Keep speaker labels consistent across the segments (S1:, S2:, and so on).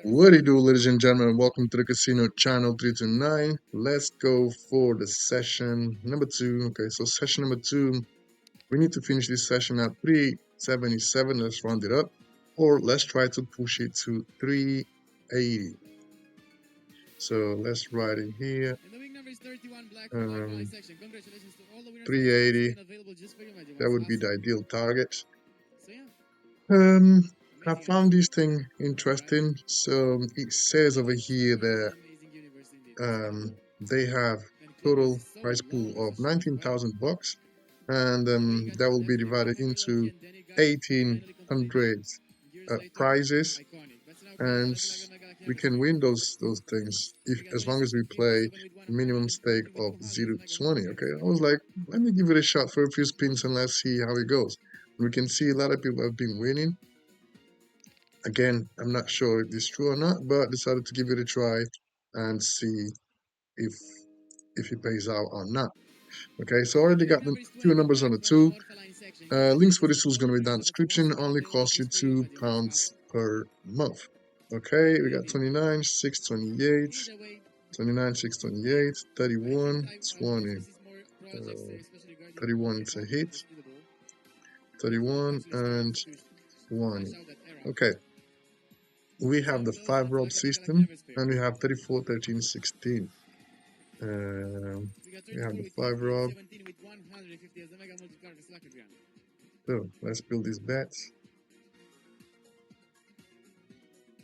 S1: What do you do, ladies and gentlemen? Welcome to the Casino Channel 329. Let's go for the session number 2. Okay, so session number 2, we need to finish this session at 377. Let's round it up. Or let's try to push it to 380. So let's write it here. 380. That would be the ideal target. I found this thing interesting. So it says over here that they have total prize pool of 19,000 bucks, and that will be divided into 1,800 prizes, and we can win those things if as long as we play minimum stake of 0.20. Okay, I was like, let me give it a shot for a few spins and let's see how it goes. We can see a lot of people have been winning. Again, I'm not sure if this is true or not, but decided to give it a try and see if it pays out or not. Okay, so I already got the few numbers on the tool. Links for this tool is going to be down in the description. Only costs you £2 per month. Okay, we got 29, 6, 28, 29, 6, 28, 31, 20. 31 it's a hit. 31 and 20. Okay. We have the 5-rob system, and we have 34, 13, 16. We have the 5-rob. So let's build these bets.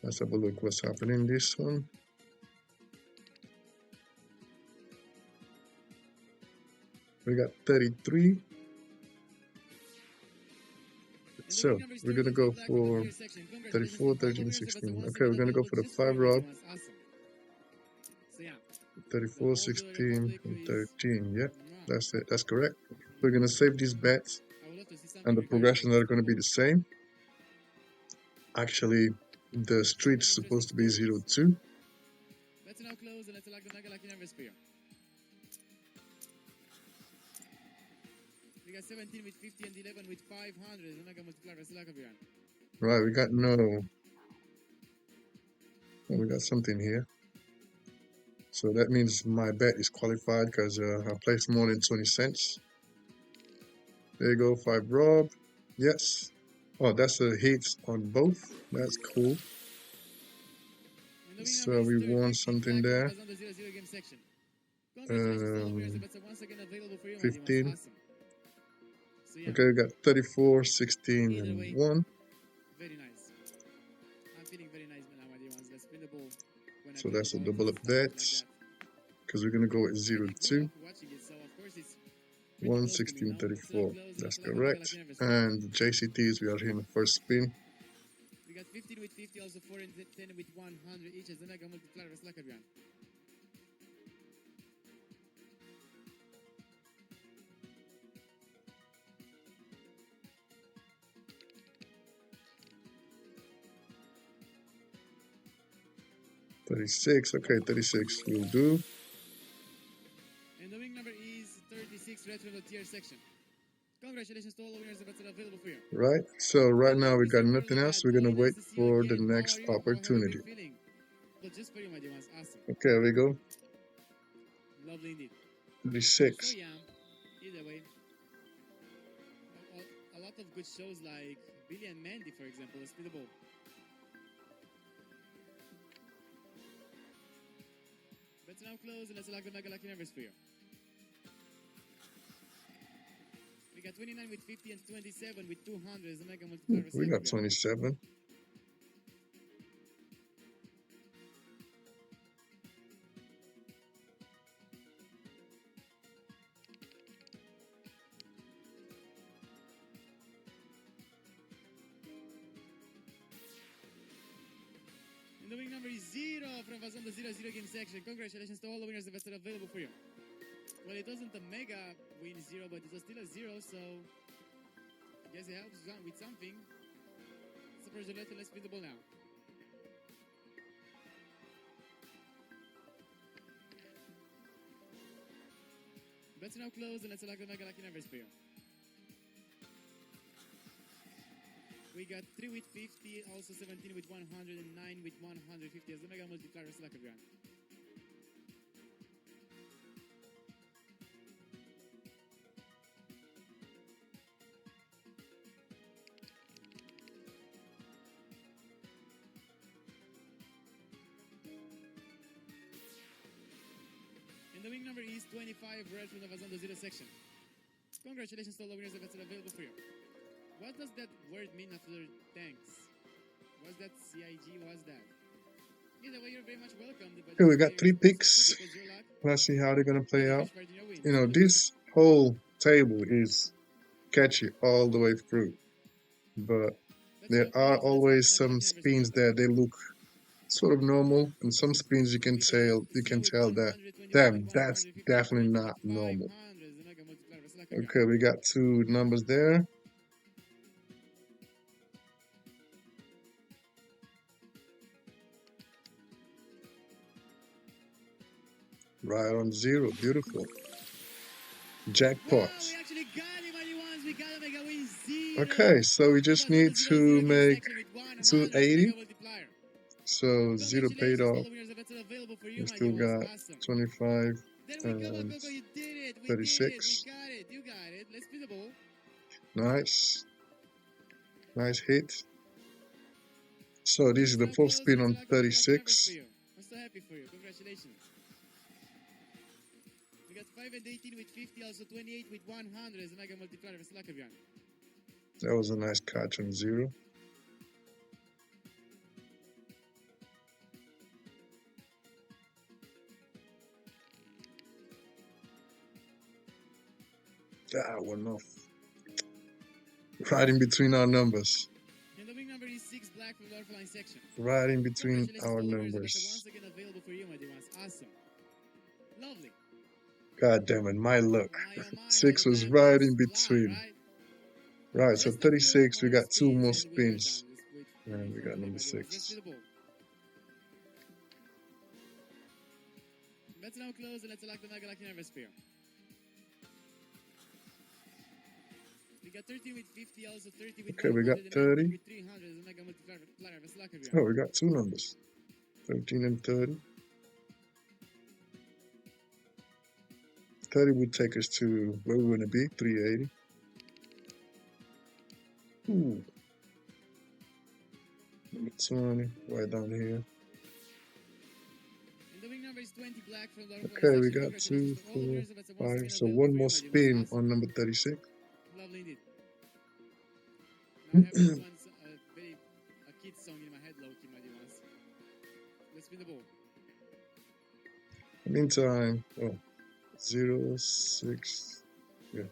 S1: Let's have a look what's happening in this one. We got 33. So we're going to go for 34, 13, 16. Okay, we're going to go for the 5-rob. 34, 16, and 13. Yeah, that's it. That's correct. We're going to save these bets, and the progressions are going to be the same. Actually, the street's supposed to be 0-2. Let's now close and let's select the mega lucky numbers for you. We got 17 with 50 and 11 with 500. The mega multiplier is like a right, we got no. Oh, we got something here. So that means my bet is qualified because I placed more than 20 cents. There you go, 5-rob. Yes. Oh, that's a hit on both. That's cool. So we won something there. 15. Okay, we got 34, 16, and 1. Very nice. I'm feeling very nice now, my dear ones. Let's spin the ball. So that's a double up bet because we're gonna go with 0-2. 1, 16, 34. That's correct. And JCTs, we are here in the first spin. We got 15 with 50, also 4 and 10 with 100 each as the mega multiplier is like a grand. $36. Okay, 36 will do. And the wing number is 36, retro tier section. Congratulations to all the winners that are available for you. Right, so right now we got nothing else. We're gonna wait for the next opportunity. Okay, there we go. Lovely indeed. 36. So yeah, either way, a lot of good shows like Billy and Mandy, for example, let's spin the ball. Let's now close and let's select the mega lucky numbers for you. We got 29 with 50 and 27 with 200 as the mega multiplier. We got 27. And the wing number is 0 from Vazon the 0-0 game section. Congratulations to all the winners that are available for you. Well, it wasn't a mega win 0, but it was still a 0, so I guess it helps with something. Super Roulette, let's spin the ball now. Bets now close and let's select the mega lucky numbers for you.
S2: We got 3 with 50, also 17 with 100, and 9 with 150 as the mega multiplier is lucky brand. And the wing number is 25, red from the Vazondo Zero section. Congratulations to all the winners that are available for you. What does that word mean after thanks? Was that CIG? Was that? Either way, you're very much welcome.
S1: Okay, we got 3 picks. Let's see how they're gonna play out. You know, this whole table is sketchy all the way through, but there are always some spins that they look sort of normal, and some spins you can tell that, damn, that's definitely not normal. Okay, we got 2 numbers there. Right on 0, beautiful. Jackpot. Okay, so we just need to make 280. So 0 paid off. We still got 25 and 36. Nice. Nice hit. So this is the 4th spin on 36.
S2: I'm so happy for you. Congratulations. We got 5 and 18 with 50, also 28 with 100 as a mega multiplier.
S1: That was a nice catch on 0. That went off. Right in between our numbers.
S2: And the wing number is 6, black from the offline section.
S1: Right in between our numbers.
S2: Once again available for you, my dear ones. Awesome. Lovely.
S1: God damn it, my luck. 6 was right in between. Right, so 36, we got 2 more spins. And we got number 6.
S2: Let's now close and let's select the mega lucky number sphere. We got 13 with 50, also 30 with
S1: okay, we got 30.
S2: With 300 as a mega multiplier.
S1: Oh, we got 2 numbers. 13 and 30. 30 would take us to where we want to be, 380. Ooh. Number 20, right down here. Okay, we got 2, 4, 5. So 1 more spin on number 36.
S2: Lovely indeed. Now I have this one's a kid's song in my head, low-key, my dear ones. Let's spin the ball.
S1: Meantime, 0, 6, yeah.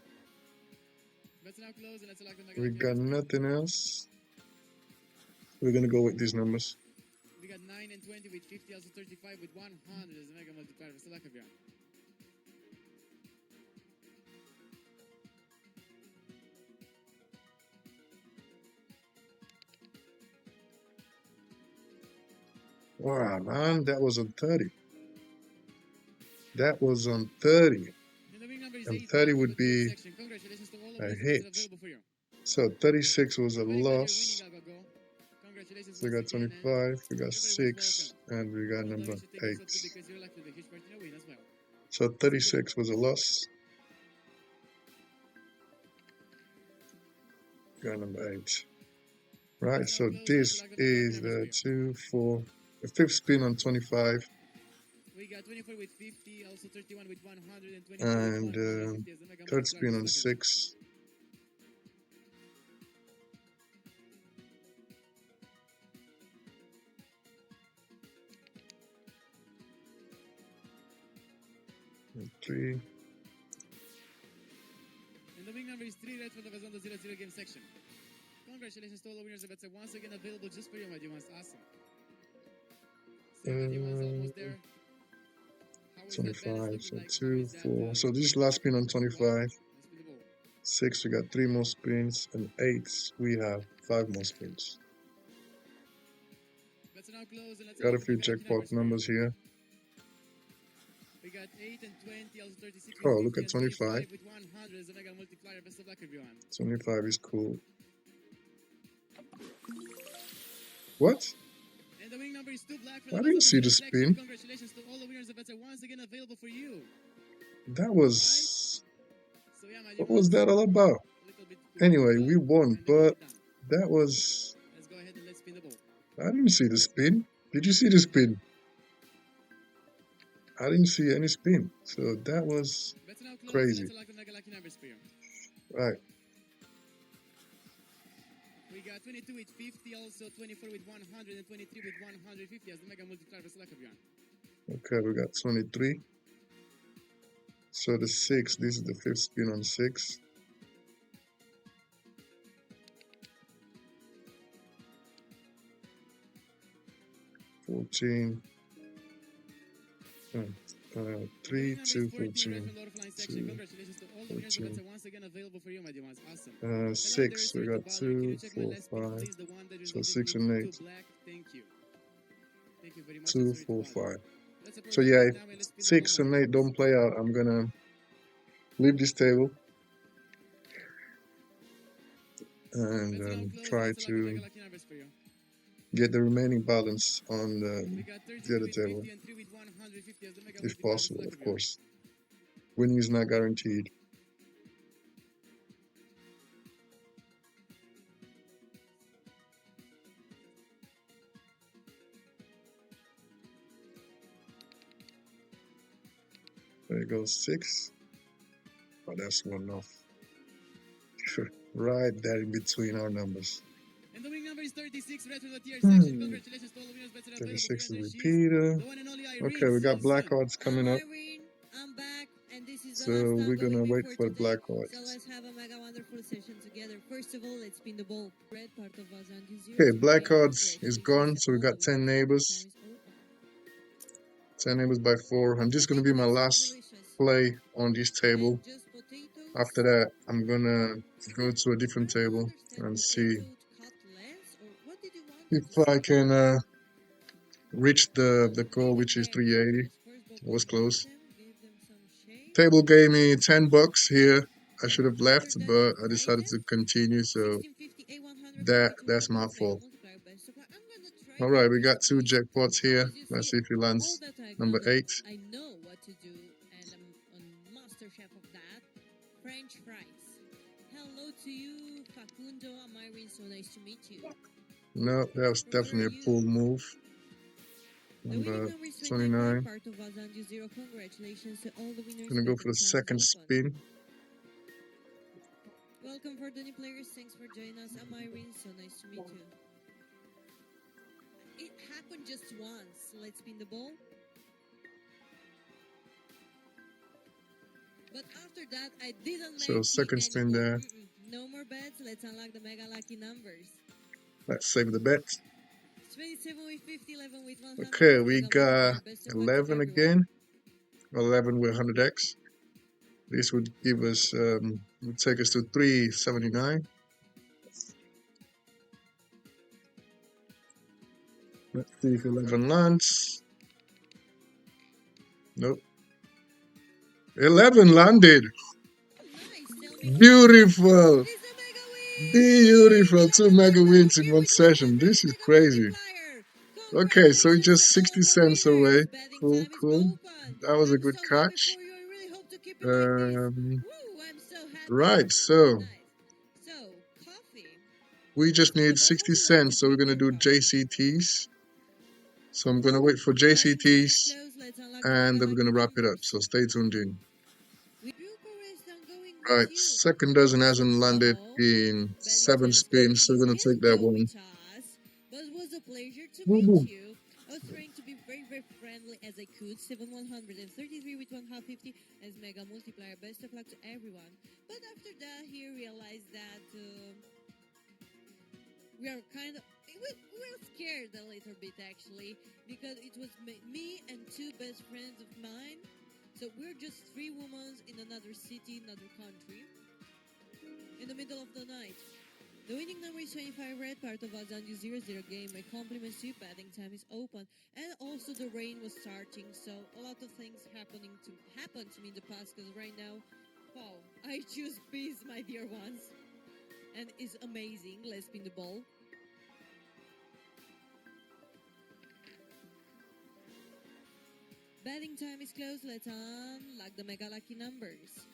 S2: Let's now close and let's select the mega.
S1: We got nothing else. We're gonna go with these numbers.
S2: We got 9 and 20 with 50, also 35 with 100 as a mega multiplier. Select again.
S1: Wow, man, that was on 30. That was on 30. And 30 would be a hit. So 36 was a loss. So we got 25, we got 6, and we got number 8. So 36 was a loss. Got number 8. Right, so this is the 2, 4, the 5th spin on 25.
S2: We got 24 with 50, also 31 with 100,
S1: and 3rd spin on 6. And 3.
S2: And the wing number is 3, red from the Vazondo 0-0 game section. Congratulations to all the winners of bets once again available just for you, my dear ones. Awesome.
S1: 25, so 2, 4. So this is last spin on 25. 6, we got 3 more spins, and 8, we have 5 more spins. Got a few jackpot numbers here.
S2: We got 8 and 20, also 36.
S1: Oh, look at 25. 25 is cool. What?
S2: And the winning number is 2 black for
S1: I
S2: the
S1: didn't
S2: buzzer.
S1: see the
S2: Black chip.
S1: spin.
S2: Congratulations to all the winners. The bets are once again available for you.
S1: That
S2: Right?
S1: was.
S2: So yeah, my dear
S1: What was
S2: ones,
S1: that all about?
S2: a little bit
S1: Anyway, we
S2: well,
S1: won,
S2: kindly keep
S1: but
S2: it down.
S1: that was.
S2: Let's go ahead and let's spin the ball.
S1: I didn't see the spin. Did you see the spin? I didn't see any spin. So that was
S2: Bets are now closed. Let's
S1: crazy.
S2: unlock the mega lucky numbers for you.
S1: Right.
S2: We got 22 with 50, also 24 with 100, and 23 with 150 as the mega multiplier for luck of you.
S1: Okay, we got 23. So the 6, this is the fifth spin on 6. 14. 3, 2, 14.
S2: Congratulations to all the winners. The bets
S1: 14.
S2: are once again available for you, my dear ones. Awesome. Hello there,
S1: 6, we
S2: sorry to
S1: got
S2: bother you. Can you
S1: 2,
S2: check my
S1: 4,
S2: last spin,
S1: 5.
S2: please? The one that
S1: So
S2: resulted
S1: 6
S2: with
S1: and
S2: 2
S1: 8.
S2: black. Thank you. Thank you very much.
S1: 2,
S2: Sorry to
S1: 4,
S2: bother.
S1: 5.
S2: Let's
S1: So
S2: approach the
S1: yeah,
S2: board
S1: if
S2: now and let's spin the ball,
S1: 6
S2: my
S1: and
S2: dear
S1: 8
S2: ones.
S1: don't play out, I'm gonna leave this table and
S2: Bets are now closed.
S1: try
S2: Let's unlock the
S1: to
S2: mega lucky numbers for you.
S1: get the remaining balance on
S2: We got
S1: the
S2: 33
S1: other
S2: with
S1: table,
S2: 50 and 3 with 150 as the mega
S1: if
S2: multiplier for
S1: possible,
S2: luck
S1: of
S2: of you.
S1: course. Winning is not guaranteed. There goes 6. Oh, that's one off. Right there in between our numbers.
S2: And the winning number is 36, right to the tier section.
S1: Hmm.
S2: Congratulations to all the winners. Bets are available for you.
S1: 36 is
S2: And
S1: a
S2: there she is,
S1: repeater.
S2: the one and only
S1: Okay,
S2: Irene.
S1: we
S2: See
S1: got
S2: you
S1: black
S2: soon.
S1: cards coming up.
S3: Irene, I'm back, and this is the
S1: So
S3: last time
S1: we're
S3: going
S1: gonna wait
S3: before
S1: for the
S3: today.
S1: black cards.
S3: So let's have a mega wonderful session together. First of all, let's spin the ball. Red part of us and
S1: Okay,
S3: 0
S1: black
S3: game.
S1: cards is gone,
S3: Congratulations
S1: so
S3: to
S1: we
S3: all
S1: got
S3: the
S1: 10
S3: winners. The
S1: neighbors.
S3: time is open.
S1: 10 neighbors by 4. And this is gonna be my
S3: Potato is
S1: last
S3: delicious.
S1: play on this table.
S3: And just potatoes.
S1: After that, I'm gonna go to a different
S3: I don't
S1: table
S3: understand
S1: and see
S3: potato cutlets, or what did you want
S1: if
S3: them to
S1: I
S3: say?
S1: can reach the
S3: Leave
S1: goal,
S3: it
S1: which is
S3: there.
S1: 380.
S3: Just first go
S1: It was
S3: potato
S1: close.
S3: them, give them some shape.
S1: Table gave me 10 bucks here. I should have
S3: After
S1: left,
S3: that,
S1: but
S3: you
S1: I
S3: fry
S1: decided
S3: them.
S1: to continue, so
S3: 1650
S1: that
S3: A150
S1: that's my
S3: mega
S1: fault.
S3: multiplier best supply. I'm gonna try
S1: All
S3: that
S1: right, we got 2
S3: recipe
S1: jackpots here.
S3: because you
S1: Let's
S3: see,
S1: see if he
S3: all
S1: lands
S3: that
S1: number 8.
S3: I know what to do, and I'm a master chef of that. French fries. Hello to you, Facundo. I'm Irene. So nice to meet you.
S1: No, that was
S3: From where are
S1: definitely a pull
S3: you?
S1: move.
S3: The winning
S1: Number
S3: number is 29 red
S1: 29.
S3: part of Azandu Zero. Congratulations to all the winners,
S1: Gonna go
S3: but
S1: for
S3: the
S1: the
S3: time is
S1: second
S3: open.
S1: spin.
S3: Welcome for the new players. Thanks for joining us. I'm Irene. So nice to meet you. It happened just once. Let's spin the ball. But after that, I didn't
S1: So
S3: like it
S1: second spin
S3: anymore.
S1: there.
S3: No more bets. Let's unlock the mega lucky numbers.
S1: Let's save the bet.
S3: 27 with 50, 11 with 100.
S1: Okay,
S3: As
S1: we
S3: mega
S1: got
S3: multiplier. Best of luck to
S1: 11
S3: everyone.
S1: again. 11 with 100x. This would give us, would take us to 379. Let's see if 11 lands. Nope. 11 landed.
S3: Nice. Tell me.
S1: Beautiful.
S3: It is a mega win.
S1: Beautiful. 2 mega wins in
S3: Here
S1: one
S3: with 100
S1: session. This is
S3: mega
S1: crazy.
S3: multiplier.
S1: Okay, so it's
S3: Congratulations to
S1: just
S3: all
S1: 60
S3: the
S1: cents away.
S3: winners. Betting
S1: Cool,
S3: time is
S1: cool.
S3: open.
S1: That was a
S3: I'm
S1: good
S3: so happy
S1: catch.
S3: for you. I really hope to keep it like this.
S1: Um,
S3: Woo, I'm so happy.
S1: right, so
S3: Nice. So, coffee.
S1: we just need
S3: What
S1: 60
S3: would you like to
S1: cents. So we're
S3: drink
S1: going to
S3: your
S1: do
S3: coffee?
S1: JCTs. So I'm going to wait for
S3: Betting time is
S1: JCTs
S3: closed. Let's unlock the
S1: and
S3: mega
S1: then we're going
S3: lucky
S1: to wrap it up.
S3: numbers.
S1: So stay tuned in.
S3: Bucharest, I'm going
S1: Right,
S3: with you.
S1: second dozen hasn't landed
S3: So,
S1: in
S3: betting
S1: 7
S3: time is closed.
S1: spins. So
S3: You
S1: we're going to
S3: can
S1: take that
S3: go
S1: one.
S3: with us, but it was a pleasure to
S1: Boom,
S3: meet
S1: boom.
S3: you. I was trying to be very, very friendly as I could. 7,133 with 150 as mega multiplier. Best of luck to everyone. But after that, he realized that we are kind of we were scared a little bit actually because it was me and 2 best friends of mine. So we're just 3 women in another city, another country, in the middle of the night. The winning number is 25 red part of Azandu 0-0 game. My compliments to you. Betting time is open. And also the rain was starting, so a lot of things happened to me in the past because right now, wow, I choose peace, my dear ones. And it's amazing. Let's spin the ball. Betting time is closed. Let's unlock the mega lucky numbers.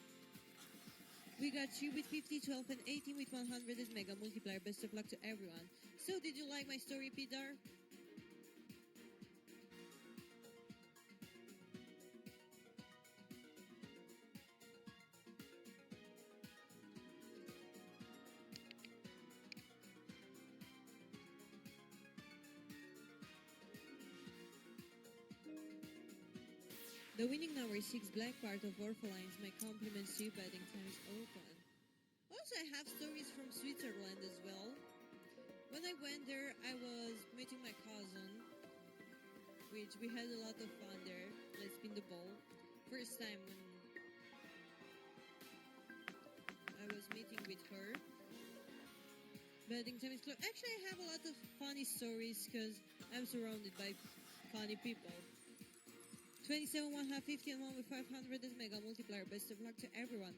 S3: We got 3 with 50, 12 and 18 with 100 is mega multiplier. Best of luck to everyone. So did you like my story, Peter? The winning number is 6 black part of Orphalines. My compliments to you. Betting time is open. Also, I have stories from Switzerland as well. When I went there, I was meeting my cousin, which we had a lot of fun there. Let's spin the ball. First time when I was meeting with her. Betting time is closed. Actually, I have a lot of funny stories because I'm surrounded by funny people. 27, 1 half 50 and 1 with 500 is mega multiplier. Best of luck to everyone.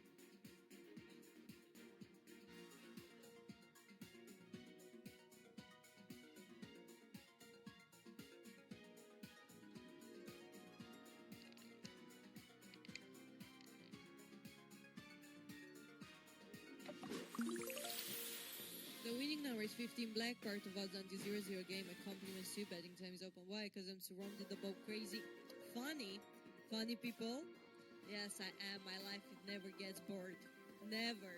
S3: The winning number is 15 black part of Azanti 0-0 game. A compliment to betting time is open. Why? Because I'm surrounded about crazy, funny people. Yes, I am. My life never gets bored. Never.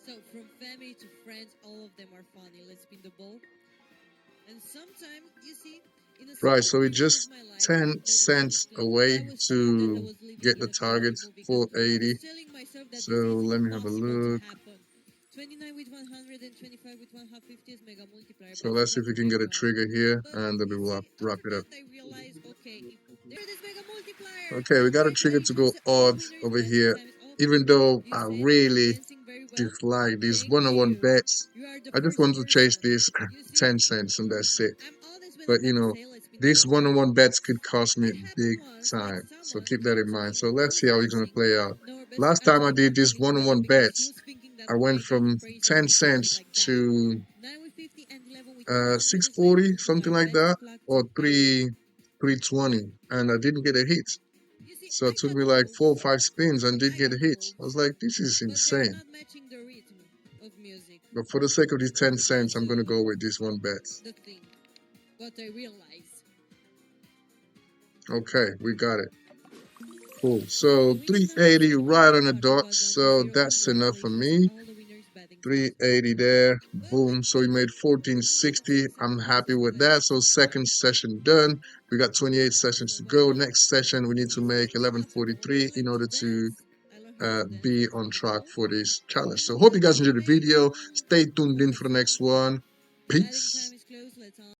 S3: So from family to friends, all of them are funny. Let's spin the ball. And sometimes, you see, in a
S1: Right,
S3: simple
S1: so we're
S3: period of
S1: just
S3: my life,
S1: 10
S3: betting time is
S1: cents
S3: closed. I
S1: away
S3: was thinking that I
S1: to
S3: was living
S1: get
S3: in
S1: the
S3: a dream
S1: target,
S3: movie because I was
S1: 480.
S3: telling myself that
S1: So
S3: this is
S1: let me have a
S3: impossible to
S1: look.
S3: happen. 29 with 100 and 25 with 1 half 50 is mega multiplier.
S1: So
S3: Best of
S1: let's see
S3: luck
S1: if we
S3: to
S1: can get a
S3: everyone.
S1: trigger here,
S3: But
S1: and then we
S3: you
S1: will
S3: see,
S1: wrap
S3: after
S1: it up.
S3: that, I realized, okay, if there is mega multiplier,
S1: Okay, we got a trigger to
S3: congratulations
S1: go
S3: to all
S1: odd
S3: winners.
S1: over
S3: Betting
S1: here.
S3: time is open.
S1: Even though
S3: You
S1: I
S3: say that I'm
S1: really
S3: dancing very well.
S1: dislike these
S3: Thank
S1: one-on-one
S3: you.
S1: bets,
S3: You are the
S1: I just
S3: first
S1: want to chase
S3: person.
S1: these
S3: You see,
S1: 10 cents and that's it.
S3: I'm honest when
S1: But
S3: I'm
S1: you
S3: gonna
S1: know,
S3: say let's spin the
S1: these
S3: ball.
S1: one-on-one bets could cost me
S3: It happened
S1: big
S3: once, like
S1: time. So
S3: someone
S1: keep that
S3: came
S1: in
S3: to
S1: mind.
S3: me
S1: So
S3: who
S1: let's
S3: was
S1: see how it's going to
S3: dancing.
S1: play out.
S3: No, best,
S1: Last
S3: I
S1: time I
S3: really
S1: did
S3: wanted
S1: these
S3: him to win
S1: one-on-one
S3: because he
S1: bets,
S3: was thinking that
S1: I went
S3: I can
S1: from
S3: praise
S1: 10
S3: everything
S1: cents
S3: like that.
S1: to
S3: 9 with 50 and 11 with 100 is mega
S1: 640, something
S3: multiplier.
S1: like
S3: Best
S1: that,
S3: of luck to
S1: or
S3: everyone.
S1: 320, and I didn't get a hit.
S3: You see,
S1: So
S3: I
S1: it took
S3: got
S1: me like
S3: moves.
S1: 4 or 5 spins and did
S3: I
S1: get
S3: got
S1: a hit. I was
S3: moves.
S1: like, this is
S3: But they are
S1: insane.
S3: not matching the rhythm of music.
S1: But for the sake of these 10
S3: That's
S1: cents, I'm going to go with this one bet.
S3: the thing. What I realized.
S1: Okay, we got it. Cool. So 380 right on the dot. So that's enough for me. 380 there. Boom. So we made 1460. I'm happy with that. So second session done. We got 28 sessions to go. Next session, we need to make 1143 in order to be on track for this challenge. So hope you guys enjoyed the video. Stay tuned in for the next one. Peace.